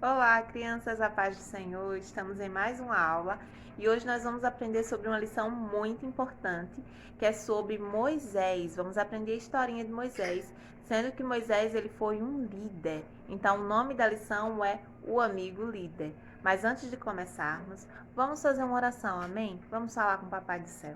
Olá, crianças, a paz do Senhor. Estamos em mais uma aula e hoje nós vamos aprender sobre uma lição muito importante, que é sobre Moisés. Vamos aprender a historinha de Moisés, sendo que Moisés ele foi um líder. Então, o nome da lição é O Amigo Líder. Mas antes de começarmos, vamos fazer uma oração, amém? Vamos falar com o Papai do Céu.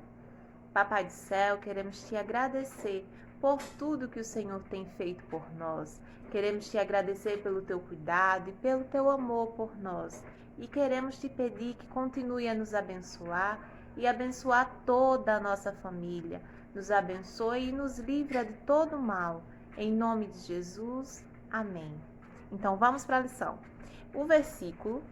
Papai do céu, queremos te agradecer por tudo que o Senhor tem feito por nós. Queremos te agradecer pelo teu cuidado e pelo teu amor por nós. E queremos te pedir que continue a nos abençoar e abençoar toda a nossa família. Nos abençoe e nos livra de todo mal. Em nome de Jesus, amém. Então vamos para a lição. O versículo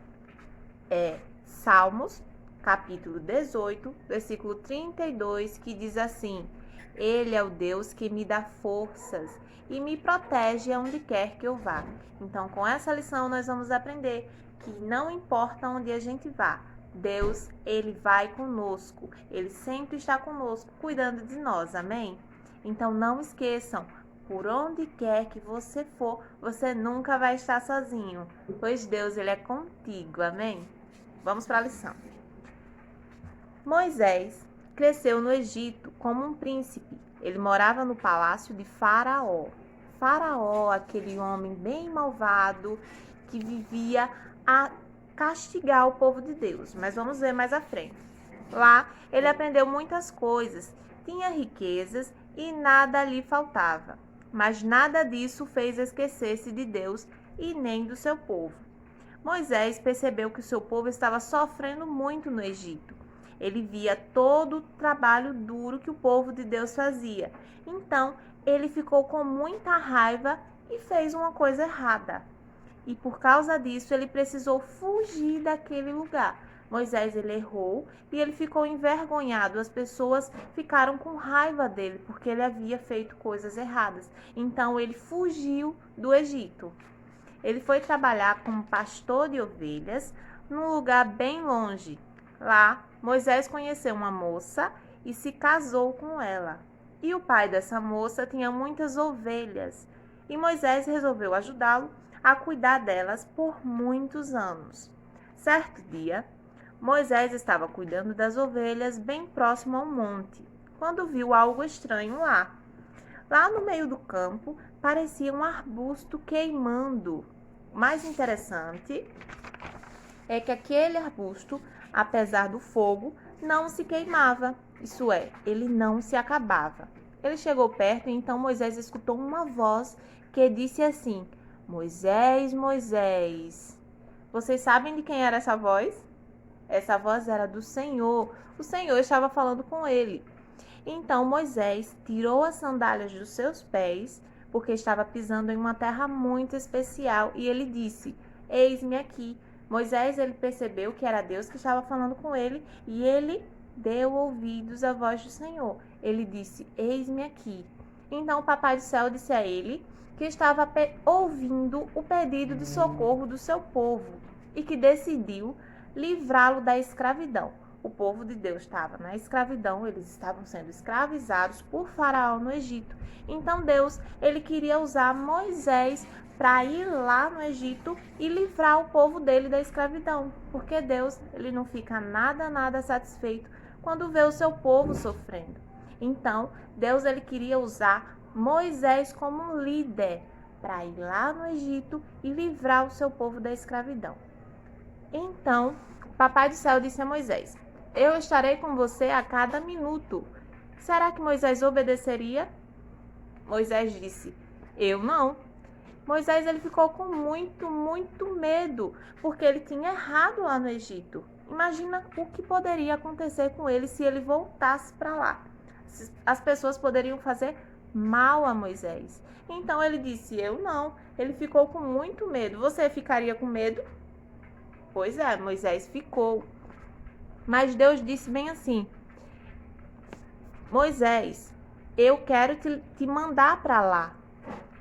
é Salmos, capítulo 18, versículo 32, que diz assim: Ele é o Deus que me dá forças e me protege aonde quer que eu vá. Então, com essa lição, nós vamos aprender que não importa onde a gente vá, Deus, ele vai conosco. Ele sempre está conosco, cuidando de nós. Amém? Então, não esqueçam, por onde quer que você for, você nunca vai estar sozinho, pois Deus, ele é contigo. Amém? Vamos para a lição. Moisés cresceu no Egito como um príncipe. Ele morava no palácio de Faraó. Faraó, aquele homem bem malvado que vivia a castigar o povo de Deus. Mas vamos ver mais à frente. Lá ele aprendeu muitas coisas, tinha riquezas e nada lhe faltava. Mas nada disso fez esquecer-se de Deus e nem do seu povo. Moisés percebeu que o seu povo estava sofrendo muito no Egito. Ele via todo o trabalho duro que o povo de Deus fazia. Então, ele ficou com muita raiva e fez uma coisa errada. E por causa disso, ele precisou fugir daquele lugar. Moisés ele errou e ele ficou envergonhado. As pessoas ficaram com raiva dele porque ele havia feito coisas erradas. Então, ele fugiu do Egito. Ele foi trabalhar como pastor de ovelhas num lugar bem longe. Lá, Moisés conheceu uma moça e se casou com ela. E o pai dessa moça tinha muitas ovelhas. E Moisés resolveu ajudá-lo a cuidar delas por muitos anos. Certo dia, Moisés estava cuidando das ovelhas bem próximo ao monte, quando viu algo estranho lá. Lá no meio do campo, parecia um arbusto queimando. O mais interessante é que aquele arbusto, apesar do fogo, não se queimava. Isso é, ele não se acabava. Ele chegou perto e então Moisés escutou uma voz que disse assim: Moisés, Moisés. Vocês sabem de quem era essa voz? Essa voz era do Senhor. O Senhor estava falando com ele. Então Moisés tirou as sandálias dos seus pés, porque estava pisando em uma terra muito especial, e ele disse: Eis-me aqui. Moisés ele percebeu que era Deus que estava falando com ele, e ele deu ouvidos à voz do Senhor. Ele disse: Eis-me aqui. Então o Papai do Céu disse a ele que estava ouvindo o pedido de socorro do seu povo e que decidiu livrá-lo da escravidão. O povo de Deus estava na escravidão, eles estavam sendo escravizados por Faraó no Egito. Então Deus, ele queria usar Moisés para ir lá no Egito e livrar o povo dele da escravidão, porque Deus, ele não fica nada satisfeito quando vê o seu povo sofrendo. Então, Deus, ele queria usar Moisés como um líder para ir lá no Egito e livrar o seu povo da escravidão. Então, o Papai do Céu disse a Moisés: Eu estarei com você a cada minuto. Será que Moisés obedeceria? Moisés disse: Eu não. Moisés ele ficou com muito medo, porque ele tinha errado lá no Egito. Imagina o que poderia acontecer com ele se ele voltasse para lá. As pessoas poderiam fazer mal a Moisés. Então ele disse: Eu não. Ele ficou com muito medo. Você ficaria com medo? Pois é, Moisés ficou. Mas Deus disse bem assim: Moisés, eu quero te mandar para lá.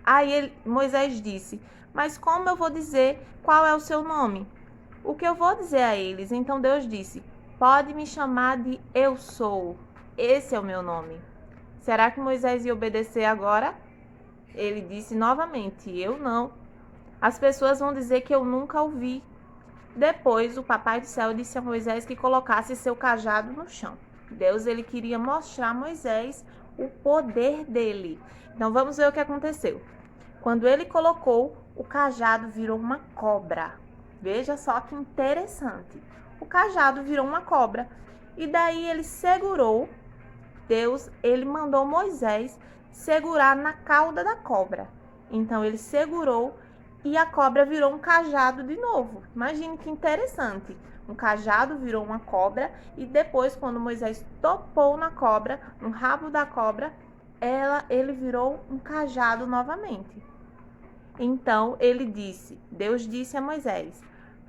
Aí Moisés disse: Mas como eu vou dizer qual é o seu nome? O que eu vou dizer a eles? Então Deus disse: Pode me chamar de Eu Sou. Esse é o meu nome. Será que Moisés ia obedecer agora? Ele disse novamente: Eu não. As pessoas vão dizer que eu nunca ouvi. Depois, o Papai do Céu disse a Moisés que colocasse seu cajado no chão. Deus, ele queria mostrar a Moisés o poder dele. Então, vamos ver o que aconteceu. Quando ele colocou, o cajado virou uma cobra. Veja só que interessante. O cajado virou uma cobra. E daí ele segurou, Deus, ele mandou Moisés segurar na cauda da cobra. Então ele segurou e a cobra virou um cajado de novo. Imagine que interessante. Um cajado virou uma cobra e depois, quando Moisés topou na cobra, no rabo da cobra, ele virou um cajado novamente. Então Deus disse a Moisés: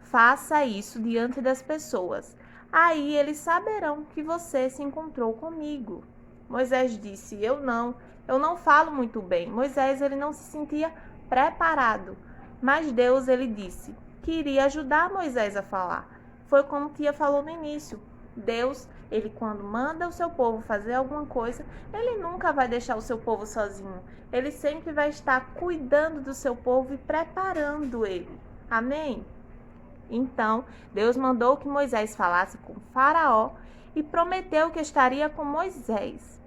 faça isso diante das pessoas. Aí eles saberão que você se encontrou comigo. Moisés disse: eu não falo muito bem. Moisés, ele não se sentia preparado. Mas Deus, ele disse que iria ajudar Moisés a falar. Foi como Tia falou no início. Deus, ele quando manda o seu povo fazer alguma coisa, ele nunca vai deixar o seu povo sozinho. Ele sempre vai estar cuidando do seu povo e preparando ele. Amém? Então, Deus mandou que Moisés falasse com Faraó e prometeu que estaria com Moisés.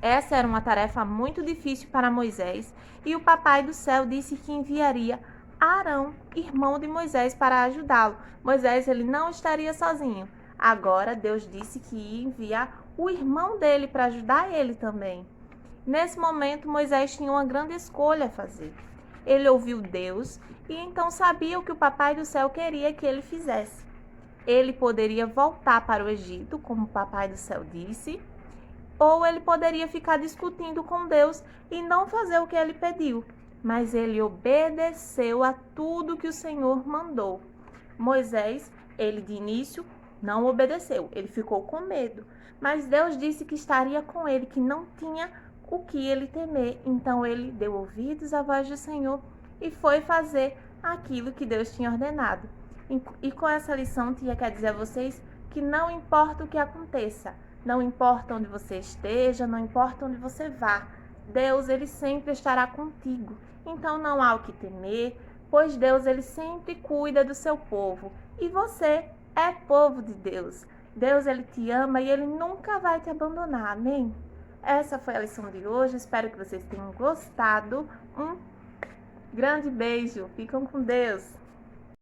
Essa era uma tarefa muito difícil para Moisés, e o Papai do Céu disse que enviaria Arão, irmão de Moisés, para ajudá-lo. Moisés, ele não estaria sozinho. Agora, Deus disse que ia enviar o irmão dele para ajudar ele também. Nesse momento, Moisés tinha uma grande escolha a fazer. Ele ouviu Deus e então sabia o que o Papai do Céu queria que ele fizesse. Ele poderia voltar para o Egito, como o Papai do Céu disse, ou ele poderia ficar discutindo com Deus e não fazer o que ele pediu. Mas ele obedeceu a tudo que o Senhor mandou. Moisés, ele de início não obedeceu, ele ficou com medo. Mas Deus disse que estaria com ele, que não tinha o que ele temer. Então ele deu ouvidos à voz do Senhor e foi fazer aquilo que Deus tinha ordenado. E com essa lição, Tia quer dizer a vocês que não importa o que aconteça, não importa onde você esteja, não importa onde você vá, Deus, ele sempre estará contigo. Então não há o que temer, pois Deus, ele sempre cuida do seu povo. E você é povo de Deus. Deus, ele te ama e ele nunca vai te abandonar. Amém? Essa foi a lição de hoje. Espero que vocês tenham gostado. Um grande beijo. Ficam com Deus.